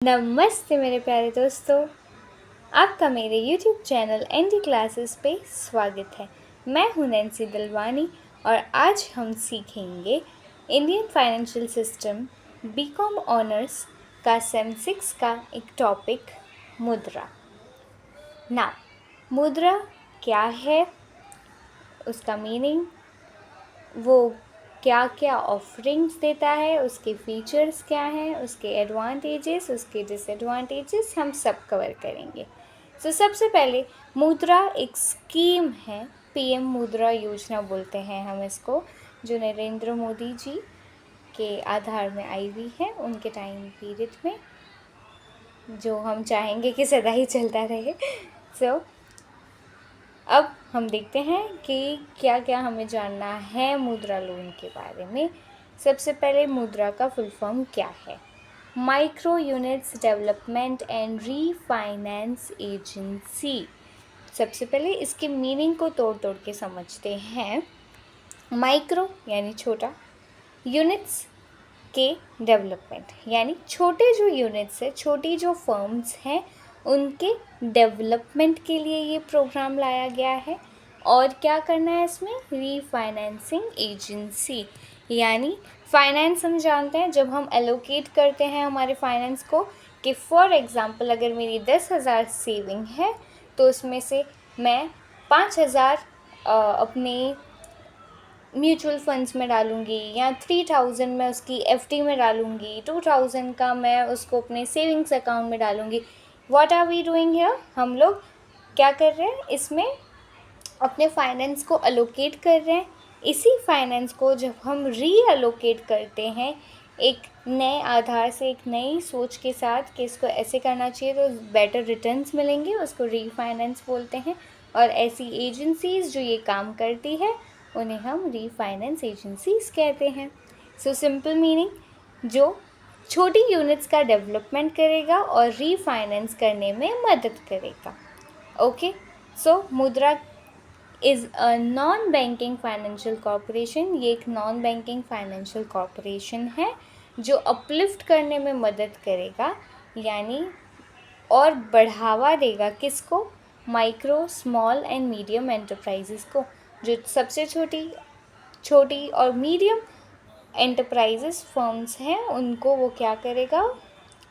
नमस्ते मेरे प्यारे दोस्तों, आपका मेरे YouTube चैनल एनडी क्लासेस पे स्वागत है। मैं हूं नैन्सी दिलवानी और आज हम सीखेंगे Indian financial system BCom honours का सेम 6 का एक टॉपिक मुद्रा। मुद्रा क्या है, उसका मीनिंग, वो क्या क्या ऑफरिंग्स देता है, उसके फीचर्स क्या हैं, उसके एडवांटेजेस, उसके डिसएडवांटेजेस हम सब कवर करेंगे। सबसे पहले मुद्रा एक स्कीम है, पीएम मुद्रा योजना बोलते हैं हम इसको, जो नरेंद्र मोदी जी के आधार में आई हुई है उनके टाइम पीरियड में, जो हम चाहेंगे कि सदा ही चलता रहे। अब हम देखते हैं कि क्या क्या हमें जानना है मुद्रा लोन के बारे में। सबसे पहले मुद्रा का फुल फॉर्म क्या है? Micro units development and refinance agency. सबसे पहले इसके मीनिंग को तोड़ तोड़ के समझते हैं। माइक्रो यानी छोटा, यूनिट्स के डेवलपमेंट यानी छोटे जो यूनिट्स है, छोटी जो फर्म्स हैं उनके डेवलपमेंट के लिए ये प्रोग्राम लाया गया है। और क्या करना है इसमें? रीफाइनेंसिंग एजेंसी, यानी फाइनेंस हम जानते हैं जब हम एलोकेट करते हैं हमारे फाइनेंस को, कि फॉर एग्ज़ाम्पल अगर मेरी 10,000 सेविंग है तो उसमें से मैं 5,000 अपने म्यूचुअल फंड्स में डालूँगी, या 3,000 मैं उसकी एफडी में डालूँगी, 2,000 का मैं उसको अपने सेविंग्स अकाउंट में डालूँगी। What are we doing here? हम लोग क्या कर रहे हैं? इसमें अपने फाइनेंस को अलोकेट कर रहे हैं। इसी फाइनेंस को जब हम रीअलोकेट करते हैं एक नए आधार से, एक नई सोच के साथ कि इसको ऐसे करना चाहिए तो बेटर रिटर्न्स मिलेंगे, उसको रीफाइनेंस बोलते हैं। और ऐसी एजेंसीज़ जो ये काम करती है उन्हें हम रीफाइनेंस एजेंसीज़ कहते हैं। सिंपल मीनिंग, जो छोटी यूनिट्स का डेवलपमेंट करेगा और रीफाइनेंस करने में मदद करेगा। ओके, मुद्रा is a non banking financial corporation. ये एक नॉन बैंकिंग फाइनेंशियल कॉरपोरेशन है जो अपलिफ्ट करने में मदद करेगा, यानी और बढ़ावा देगा किसको? Micro, small and medium enterprises को। जो सबसे छोटी और मीडियम एंटरप्राइजेस फर्म्स हैं उनको वो क्या करेगा?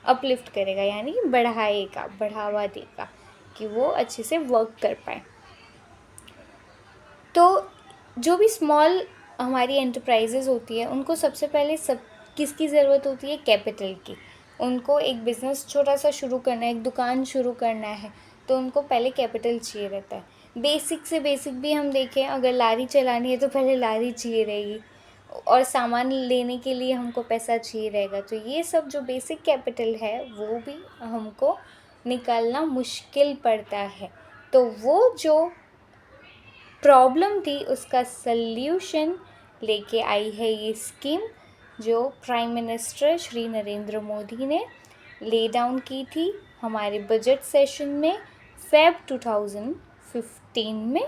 अपलिफ्ट करेगा, यानी बढ़ाएगा, बढ़ावा देगा कि वो अच्छे से वर्क कर पाए। तो जो भी स्मॉल हमारी एंटरप्राइजेज़ होती है उनको सबसे पहले किसकी ज़रूरत होती है? कैपिटल की। उनको एक बिज़नेस छोटा सा शुरू करना है, एक दुकान शुरू करना है, तो उनको पहले कैपिटल चाहिए रहता है। बेसिक से बेसिक भी हम देखें, अगर लारी चलानी है तो पहले लारी चाहिए रहेगी, और सामान लेने के लिए हमको पैसा चाहिए रहेगा। तो ये सब जो बेसिक कैपिटल है वो भी हमको निकालना मुश्किल पड़ता है। तो वो जो प्रॉब्लम थी उसका सल्यूशन लेके आई है ये स्कीम, जो प्राइम मिनिस्टर श्री नरेंद्र मोदी ने ले डाउन की थी हमारे बजट सेशन में फेब 2015 में।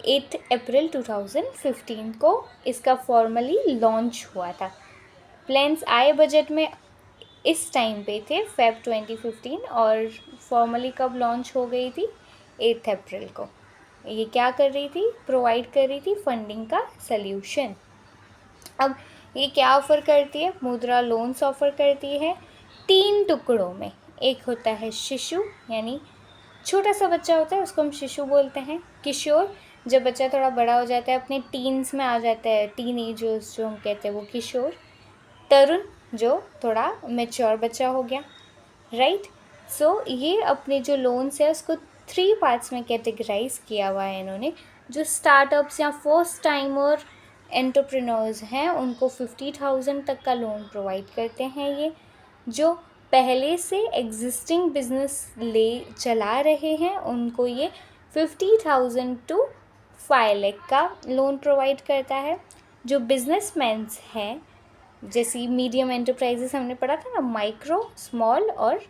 8 अप्रैल 2015 को इसका फॉर्मली लॉन्च हुआ था। प्लान्स आए बजट में इस टाइम पे थे, फेब 2015, और फॉर्मली कब लॉन्च हो गई थी? 8 अप्रैल को। ये क्या कर रही थी? प्रोवाइड कर रही थी फंडिंग का सल्यूशन। अब ये क्या ऑफ़र करती है? मुद्रा लोन्स ऑफ़र करती है 3 टुकड़ों में। एक होता है शिशु, यानी छोटा सा बच्चा होता है उसको हम शिशु बोलते हैं। किशोर, जब बच्चा थोड़ा बड़ा हो जाता है, अपने टीन्स में आ जाता है, टीन एजर्स जो हम कहते हैं, वो किशोर। तरुण, जो थोड़ा मैच्योर बच्चा हो गया, राइट। ये अपने जो लोन्स है उसको 3 पार्ट्स में कैटेगराइज किया हुआ है इन्होंने। जो स्टार्टअप्स या फर्स्ट टाइमर एंटरप्रेन्योर्स हैं उनको 50,000 तक का लोन प्रोवाइड करते हैं ये। जो पहले से एग्जिस्टिंग बिजनेस चला रहे हैं उनको ये 50,000 to 5 लाख का लोन प्रोवाइड करता है। जो बिजनेसमैन्स हैं, जैसी मीडियम एंटरप्राइजेस हमने पढ़ा था ना, माइक्रो, स्मॉल और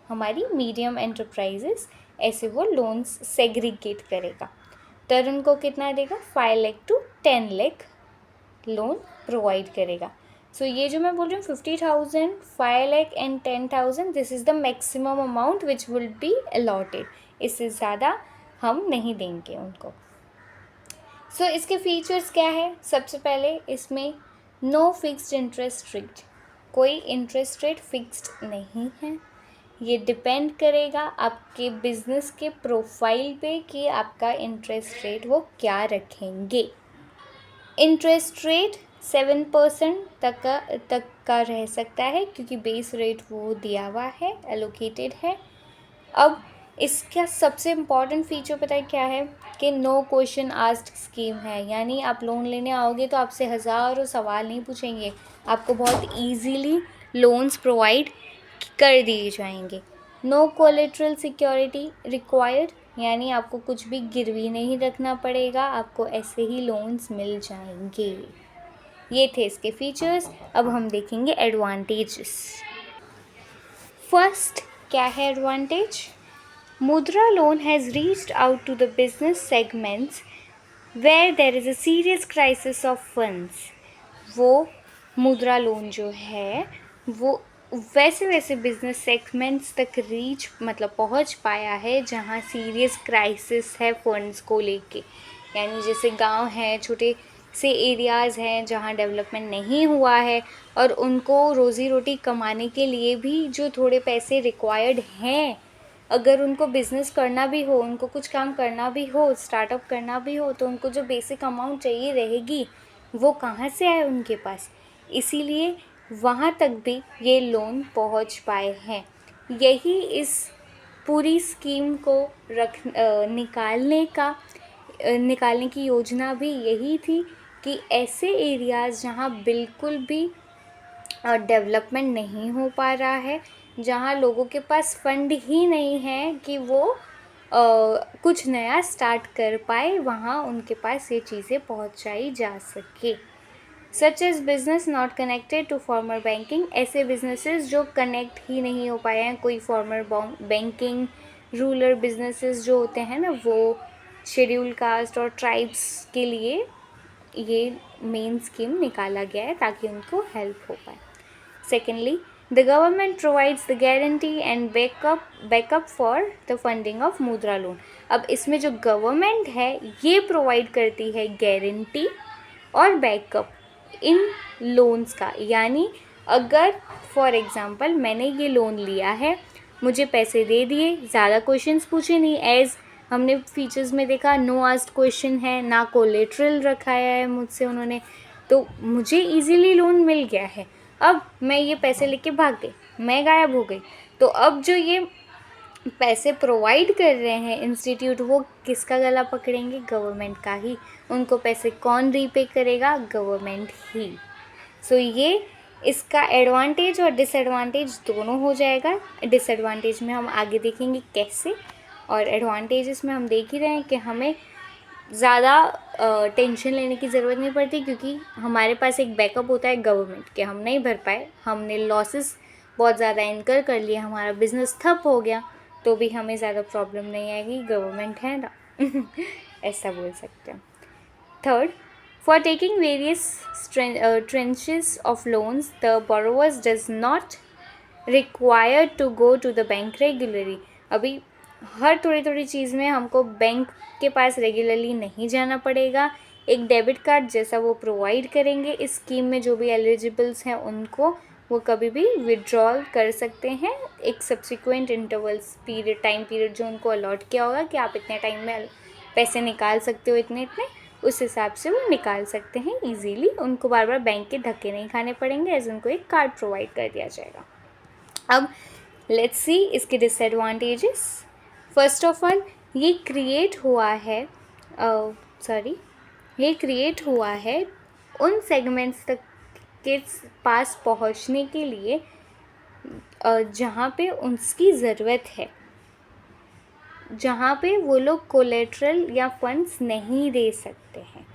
हमारी मीडियम एंटरप्राइजेस, ऐसे वो लोन्स सेग्रीगेट करेगा। तरुण को कितना देगा? 5 lakh to 10 lakh loan provide करेगा। सो ये जो मैं बोल रही हूँ 50,000, 5 lakh and 10,000, this is the maximum amount which will be allotted. इससे ज़्यादा हम नहीं देंगे उनको। सो इसके फीचर्स क्या है? सबसे पहले इसमें नो फिक्स्ड इंटरेस्ट रेट, कोई इंटरेस्ट रेट फिक्स्ड नहीं है। ये डिपेंड करेगा आपके बिजनेस के प्रोफाइल पे कि आपका इंटरेस्ट रेट वो क्या रखेंगे। इंटरेस्ट रेट 7% तक का रह सकता है क्योंकि बेस रेट वो दिया हुआ है, एलोकेटेड है। अब इसका सबसे इम्पॉर्टेंट फीचर पता है क्या है? कि नो क्वेश्चन आस्क्ड स्कीम है, यानी आप लोन लेने आओगे तो आपसे हज़ारों सवाल नहीं पूछेंगे, आपको बहुत ईजीली लोन्स प्रोवाइड कर दिए जाएंगे। नो कोलेटरल सिक्योरिटी रिक्वायर्ड, यानी आपको कुछ भी गिरवी नहीं रखना पड़ेगा, आपको ऐसे ही लोन्स मिल जाएंगे। ये थे इसके फीचर्स। अब हम देखेंगे एडवांटेजेस। फर्स्ट, क्या है advantage? Mudra loan has reached out to the business segments where there is a serious crisis of funds. वो मुद्रा लोन जो है वो वैसे बिजनेस सेगमेंट्स तक रीच मतलब पहुंच पाया है जहां सीरियस क्राइसिस है फंड्स को लेके, यानी जैसे गांव हैं, छोटे से एरियाज़ हैं जहां डेवलपमेंट नहीं हुआ है और उनको रोज़ी रोटी कमाने के लिए भी जो थोड़े पैसे रिक्वायर्ड हैं, अगर उनको बिज़नेस करना भी हो, उनको कुछ काम करना भी हो, स्टार्टअप करना भी हो, तो उनको जो बेसिक अमाउंट चाहिए रहेगी वो कहाँ से आए उनके पास। इसीलिए वहाँ तक भी ये लोन पहुँच पाए हैं। यही इस पूरी स्कीम को निकालने की योजना भी यही थी कि ऐसे एरियाज़ जहाँ बिल्कुल भी डेवलपमेंट नहीं हो पा रहा है, जहाँ लोगों के पास फंड ही नहीं है कि वो कुछ नया स्टार्ट कर पाए, वहाँ उनके पास ये चीज़ें पहुँचाई जा सके। Such as business not connected to formal banking, ऐसे बिजनेसेस जो कनेक्ट ही नहीं हो पाए हैं कोई फॉर्मल बैंकिंग, रूरल बिजनेसेस जो होते हैं ना, वो शेड्यूल कास्ट और ट्राइब्स के लिए ये मेन स्कीम निकाला गया है ताकि उनको हेल्प हो पाए। Secondly, the government provides the guarantee and backup for the funding of मुद्रा लोन। अब इसमें जो गवर्नमेंट है ये प्रोवाइड करती है गारंटी और बैकअप इन लोन्स का, यानी अगर फॉर एग्ज़ाम्पल मैंने ये लोन लिया है, मुझे पैसे दे दिए, ज़्यादा क्वेश्चंस पूछे नहीं, एज़ हमने फीचर्स में देखा नो आस्क्ड क्वेश्चन है, ना कोलेटरल रखाया है मुझसे उन्होंने, तो मुझे इजीली लोन मिल गया है। अब मैं ये पैसे लेके भाग गई, मैं गायब हो गई, तो अब जो ये पैसे प्रोवाइड कर रहे हैं इंस्टीट्यूट, वो किसका गला पकड़ेंगे? गवर्नमेंट का ही। उनको पैसे कौन रीपे करेगा? गवर्नमेंट ही। सो ये इसका एडवांटेज और डिसएडवांटेज दोनों हो जाएगा। डिसएडवांटेज में हम आगे देखेंगे कैसे, और एडवांटेजेस में हम देख ही रहे हैं कि हमें ज़्यादा टेंशन लेने की ज़रूरत नहीं पड़ती क्योंकि हमारे पास एक बैकअप होता है गवर्नमेंट के। हम नहीं भर पाए, हमने लॉसेस बहुत ज़्यादा इनकर कर लिए, हमारा बिज़नेस ठप हो गया, तो भी हमें ज़्यादा प्रॉब्लम नहीं आएगी, गवर्नमेंट है ना। ऐसा बोल सकते हैं। Third, for taking various tranches of loans the borrowers does not required to go to the bank regularly. अभी हर थोड़ी चीज़ में हमको बैंक के पास रेगुलरली नहीं जाना पड़ेगा। एक डेबिट कार्ड जैसा वो प्रोवाइड करेंगे इस स्कीम में, जो भी एलिजिबल्स हैं उनको वो कभी भी विड्रॉल कर सकते हैं एक सब्सिक्वेंट इंटरवल्स टाइम पीरियड जो उनको अलॉट किया होगा कि आप इतने टाइम में पैसे निकाल सकते हो, इतने उस हिसाब से वो निकाल सकते हैं ईजीली। उनको बार बार बैंक के धक्के नहीं खाने पड़ेंगे, एज उनको एक कार्ड प्रोवाइड कर दिया जाएगा। अब लेट्स सी इसके डिसएडवांटेजेस। फर्स्ट ऑफ ऑल, ये क्रिएट हुआ है उन सेगमेंट्स तक के पास पहुंचने के लिए जहाँ पे उसकी ज़रूरत है, जहाँ पे वो लोग कोलेटरल या फंड्स नहीं दे सकते हैं।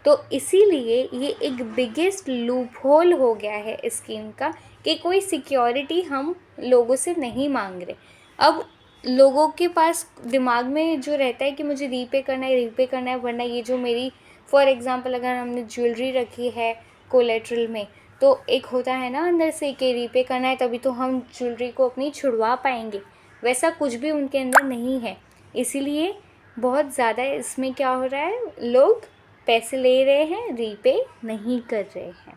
तो इसीलिए ये एक बिगेस्ट लूप होल हो गया है इस स्कीम का कि कोई सिक्योरिटी हम लोगों से नहीं मांग रहे। अब लोगों के पास दिमाग में जो रहता है कि मुझे रीपे करना है, वरना ये जो मेरी फॉर एग्ज़ाम्पल अगर हमने ज्वेलरी रखी है कोलेटरल में, तो एक होता है ना अंदर से कि रीपे करना है तभी तो हम ज्वेलरी को अपनी छुड़वा पाएंगे, वैसा कुछ भी उनके अंदर नहीं है। इसीलिए बहुत ज़्यादा इसमें क्या हो रहा है, लोग पैसे ले रहे हैं, रीपे नहीं कर रहे हैं।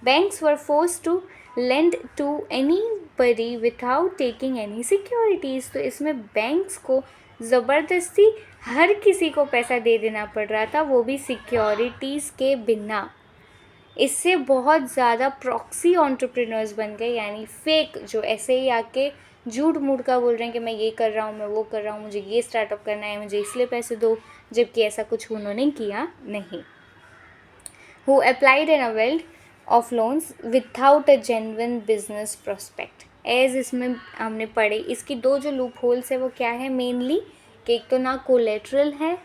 Banks were forced to lend to anybody without taking any securities। तो इसमें बैंक्स को ज़बरदस्ती हर किसी को पैसा दे देना पड़ रहा था, वो भी सिक्योरिटीज़ के बिना। इससे बहुत ज़्यादा प्रॉक्सी एंटरप्रेन्योर्स बन गए, यानी फेक, जो ऐसे ही आके झूठ मूठ का बोल रहे हैं कि मैं ये कर रहा हूँ, मैं वो कर रहा हूँ, मुझे ये स्टार्टअप करना है, मुझे इसलिए पैसे दो, जबकि ऐसा कुछ उन्होंने किया नहीं। Who applied and availed of loans without a genuine business prospect। As इसमें हमने पढ़े, इसकी दो जो लूप होल्स है वो क्या है मेनली, कि एक तो ना कोलेट्रल है,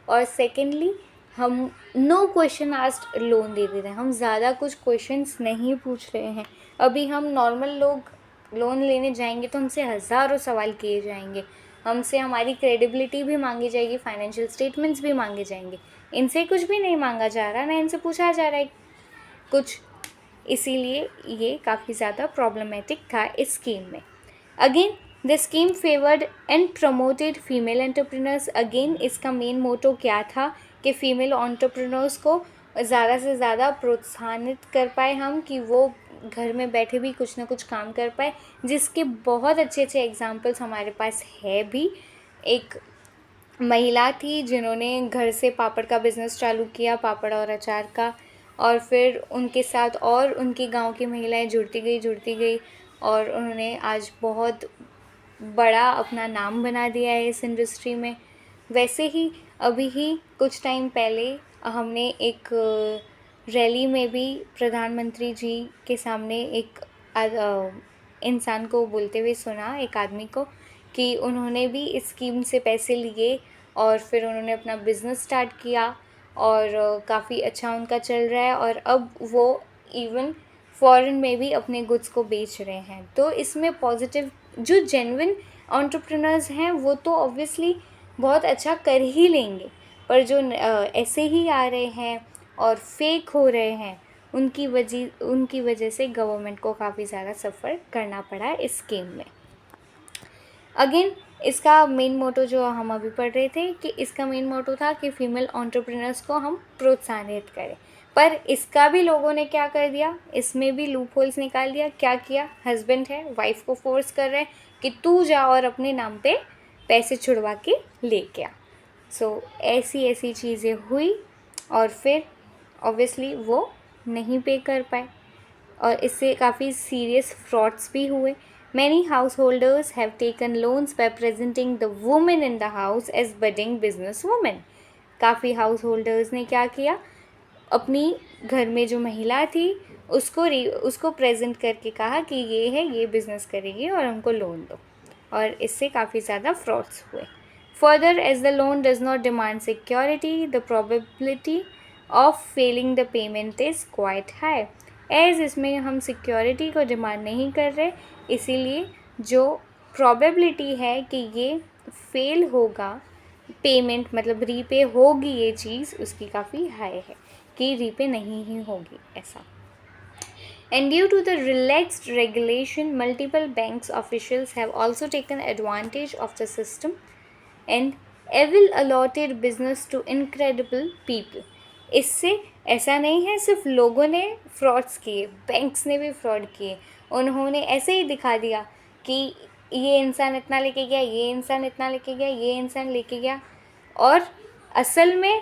और सेकेंडली हम नो क्वेश्चन आस्क्ड लोन दे रहे हैं, हम ज़्यादा कुछ क्वेश्चंस नहीं पूछ रहे हैं। अभी हम नॉर्मल लोग लोन लेने जाएंगे तो हमसे हज़ारों सवाल किए जाएंगे, हमसे हमारी क्रेडिबिलिटी भी मांगी जाएगी, फाइनेंशियल स्टेटमेंट्स भी मांगे जाएंगे। इनसे कुछ भी नहीं मांगा जा रहा, ना इनसे पूछा जा रहा है कुछ, इसीलिए ये काफ़ी ज़्यादा प्रॉब्लमेटिक था इस स्कीम में। Again the scheme favoured and promoted female entrepreneurs. Again इसका मेन मोटो क्या था कि फ़ीमेल एंटरप्रेन्योर्स को ज़्यादा से ज़्यादा प्रोत्साहित कर पाए हम, कि वो घर में बैठे भी कुछ ना कुछ काम कर पाए, जिसके बहुत अच्छे अच्छे एग्जाम्पल्स हमारे पास है भी। एक महिला थी जिन्होंने घर से पापड़ का बिज़नेस चालू किया, पापड़ और अचार का, और फिर उनके साथ और उनकी गांव की महिलाएं जुड़ती गई और उन्होंने आज बहुत बड़ा अपना नाम बना दिया है इस इंडस्ट्री में। वैसे ही अभी ही कुछ टाइम पहले हमने एक रैली में भी प्रधानमंत्री जी के सामने एक इंसान को बोलते हुए सुना, एक आदमी को, कि उन्होंने भी इस स्कीम से पैसे लिए और फिर उन्होंने अपना बिज़नेस स्टार्ट किया और काफ़ी अच्छा उनका चल रहा है, और अब वो इवन फॉरेन में भी अपने गुड्स को बेच रहे हैं। तो इसमें पॉजिटिव, जो जेन्युइन एंटरप्रेन्योर्स हैं वो तो ऑब्वियसली बहुत अच्छा कर ही लेंगे, पर जो ऐसे ही आ रहे हैं और फेक हो रहे हैं, उनकी वजह से गवर्नमेंट को काफ़ी ज़्यादा सफ़र करना पड़ा इस स्कीम में। अगेन इसका मेन मोटो जो हम अभी पढ़ रहे थे, कि इसका मेन मोटो था कि फ़ीमेल एंटरप्रेन्योर्स को हम प्रोत्साहित करें, पर इसका भी लोगों ने क्या कर दिया, इसमें भी लूप होल्स निकाल दिया। क्या किया, हस्बैंड है वाइफ को फोर्स कर रहे हैं कि तू जा और अपने नाम पे पैसे छुड़वा के लेके आ। सो ऐसी चीज़ें हुई और फिर ऑब्वियसली वो नहीं पे कर पाए, और इससे काफ़ी सीरियस फ्रॉड्स भी हुए। Many householders have taken loans by presenting the woman in the house as budding business woman। काफ़ी हाउस ने क्या किया, अपनी घर में जो महिला थी उसको प्रेजेंट करके कहा कि ये बिज़नेस करेगी और हमको लोन दो, और इससे काफ़ी ज़्यादा फ्रॉड्स हुए। Further, as the loan does not demand security, the probability of failing the payment is quite high। As इसमें हम सिक्योरिटी को डिमांड नहीं कर रहे, इसीलिए जो प्रोबेबिलिटी है कि ये फेल होगा, पेमेंट मतलब रीपे होगी ये चीज़, उसकी काफ़ी हाई है कि रीपे नहीं ही होगी ऐसा। And due to the relaxed regulation, multiple banks officials have also taken advantage of the system and evil allotted business to incredible people। इससे ऐसा नहीं है सिर्फ लोगों ने फ्रॉड्स किए, बैंक्स ने भी फ्रॉड किए। उन्होंने ऐसे ही दिखा दिया कि ये इंसान इतना लेके गया, ये इंसान इतना लेके गया, ये इंसान लेके गया, और असल में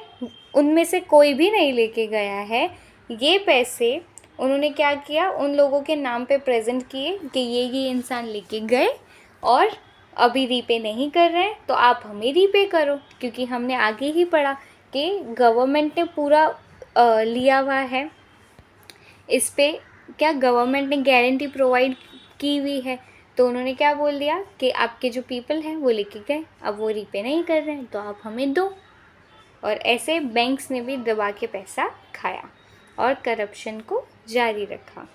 उनमें से कोई भी नहीं लेके गया है। ये पैसे उन्होंने क्या किया, उन लोगों के नाम पे प्रेजेंट किए कि ये इंसान लेके गए और अभी रीपे नहीं कर रहे हैं, तो आप हमें रीपे करो, क्योंकि हमने आगे ही पढ़ा कि गवर्नमेंट ने पूरा लिया हुआ है इस पे, क्या गवर्नमेंट ने गारंटी प्रोवाइड की हुई है। तो उन्होंने क्या बोल दिया कि आपके जो पीपल हैं वो लेके गए, अब वो रीपे नहीं कर रहे हैं तो आप हमें दो, और ऐसे बैंक्स ने भी दबा के पैसा खाया और करप्शन को जारी रखा।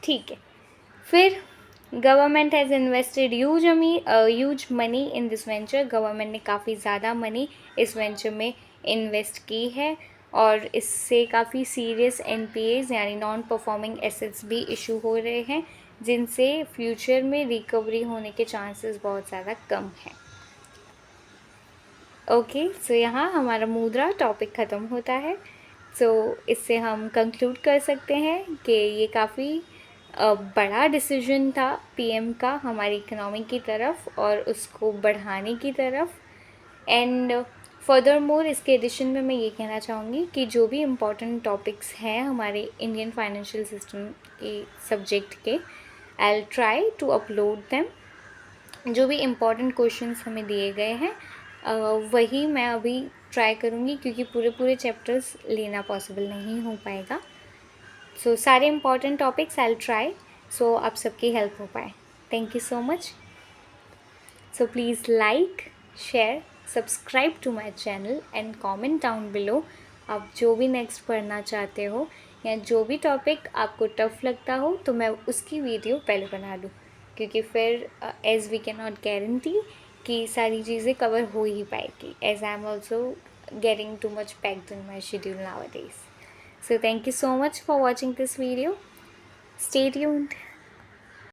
ठीक है, फिर government has invested huge money in this venture. Government ने काफ़ी ज़्यादा मनी इस वेंचर में इन्वेस्ट की है, और इससे काफ़ी सीरियस एनपीएज यानी नॉन परफॉर्मिंग एसेट्स भी इशू हो रहे हैं, जिनसे फ्यूचर में रिकवरी होने के चांसेस बहुत ज़्यादा कम हैं। ओके, सो यहाँ हमारा मुद्रा टॉपिक ख़त्म होता है। सो इससे हम कंक्लूड कर सकते हैं कि ये काफ़ी बड़ा डिसीजन था पीएम का हमारी इकोनॉमी की तरफ और उसको बढ़ाने की तरफ। एंड फर्दर मोर इसके एडिशन में मैं ये कहना चाहूँगी कि जो भी इम्पोर्टेंट टॉपिक्स हैं हमारे इंडियन फाइनेंशियल सिस्टम के सब्जेक्ट के, I will try to upload them. जो भी इम्पोर्टेंट क्वेश्चंस हमें दिए गए हैं वही मैं अभी ट्राई करूँगी, क्योंकि पूरे चैप्टर्स लेना पॉसिबल नहीं हो पाएगा। सो सारे important topics I will try, so आप सबकी हेल्प हो पाए। Thank you so much. So please like, share, subscribe to my channel and comment down below आप जो भी नेक्स्ट पढ़ना चाहते हो या जो भी टॉपिक आपको टफ लगता हो तो मैं उसकी वीडियो पहले बना दूँ, क्योंकि फिर as we can not guarantee कि सारी चीज़ें कवर हो ही पाएगी, as I am also getting too much packed in my schedule now a days. So thank you so much for watching this video. Stay tuned.